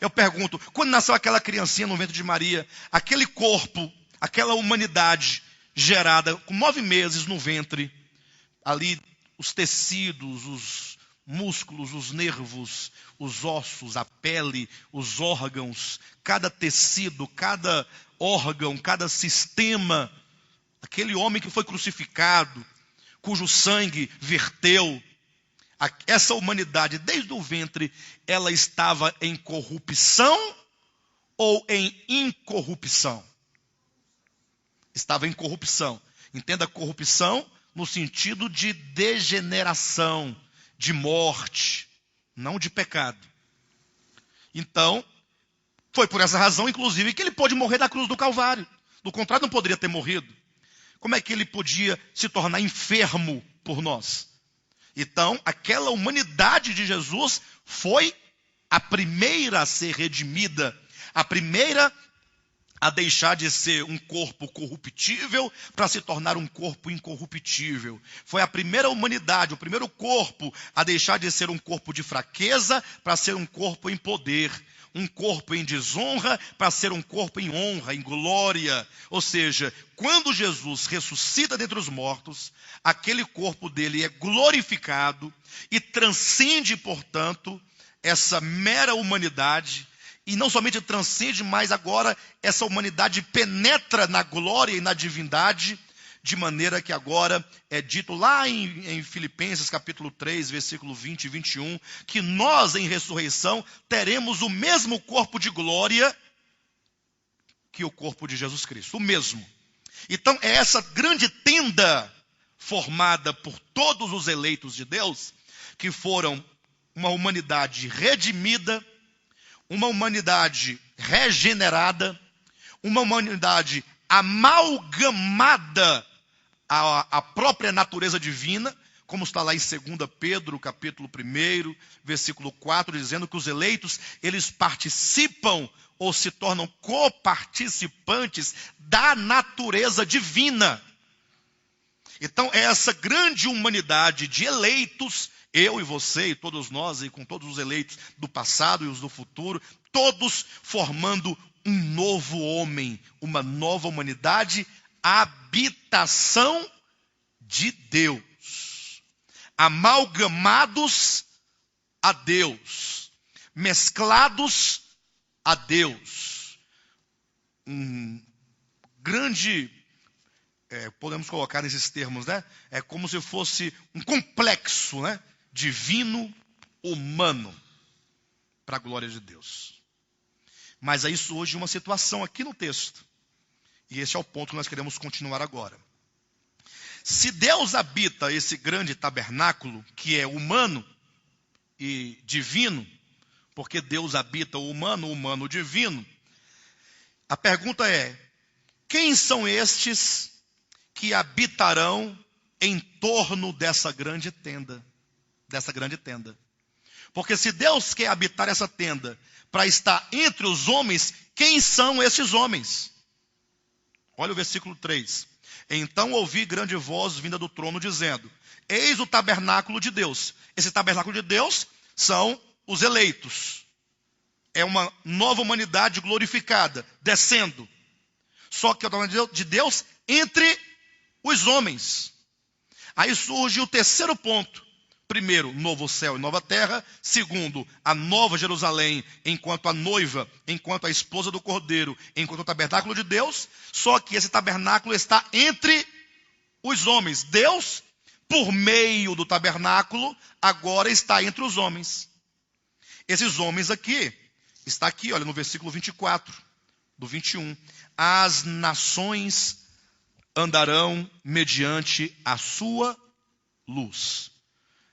Eu pergunto, quando nasceu aquela criancinha no ventre de Maria, aquele corpo, aquela humanidade gerada com 9 meses no ventre, ali os tecidos, os músculos, os nervos, os ossos, a pele, os órgãos, cada tecido, cada órgão, cada sistema, aquele homem que foi crucificado, cujo sangue verteu, essa humanidade desde o ventre, ela estava em corrupção ou em incorrupção? Estava em corrupção. Entenda corrupção no sentido de degeneração, de morte, não de pecado. Então, foi por essa razão, inclusive, que ele pôde morrer na cruz do Calvário. Do contrário, não poderia ter morrido. Como é que ele podia se tornar enfermo por nós? Então, aquela humanidade de Jesus foi a primeira a ser redimida, a primeira a deixar de ser um corpo corruptível para se tornar um corpo incorruptível. Foi a primeira humanidade, o primeiro corpo a deixar de ser um corpo de fraqueza para ser um corpo em poder. Um corpo em desonra para ser um corpo em honra, em glória. Ou seja, quando Jesus ressuscita dentre os mortos, aquele corpo dele é glorificado e transcende, portanto, essa mera humanidade. E não somente transcende, mas agora essa humanidade penetra na glória e na divindade, de maneira que agora é dito lá em Filipenses capítulo 3, versículo 20 e 21, que nós em ressurreição teremos o mesmo corpo de glória que o corpo de Jesus Cristo, o mesmo. Então é essa grande tenda formada por todos os eleitos de Deus, que foram uma humanidade redimida, uma humanidade regenerada, uma humanidade amalgamada à própria natureza divina, como está lá em 2 Pedro, capítulo 1, versículo 4, dizendo que os eleitos, eles participam ou se tornam coparticipantes da natureza divina. Então, é essa grande humanidade de eleitos, eu e você e todos nós, e com todos os eleitos do passado e os do futuro, todos formando um novo homem, uma nova humanidade, habitação de Deus, amalgamados a Deus, mesclados a Deus. Um grande, podemos colocar nesses termos, né? É como se fosse um complexo, né? Divino, humano, para a glória de Deus. Mas aí surge uma situação aqui no texto. E esse é o ponto que nós queremos continuar agora. Se Deus habita esse grande tabernáculo, que é humano e divino, porque Deus habita o humano divino, a pergunta é: quem são estes que habitarão em torno dessa grande tenda? Porque se Deus quer habitar essa tenda para estar entre os homens, quem são esses homens? Olha o versículo 3. Então ouvi grande voz vinda do trono dizendo: eis o tabernáculo de Deus. Esse tabernáculo de Deus são os eleitos. É uma nova humanidade glorificada, descendo. Só que é o tabernáculo de Deus entre os homens. Aí surge o terceiro ponto. Primeiro, novo céu e nova terra. Segundo, a nova Jerusalém, enquanto a noiva, enquanto a esposa do Cordeiro, enquanto o tabernáculo de Deus. Só que esse tabernáculo está entre os homens. Deus, por meio do tabernáculo, agora está entre os homens. Esses homens aqui, está aqui, olha, no versículo 24, do 21. As nações andarão mediante a sua luz.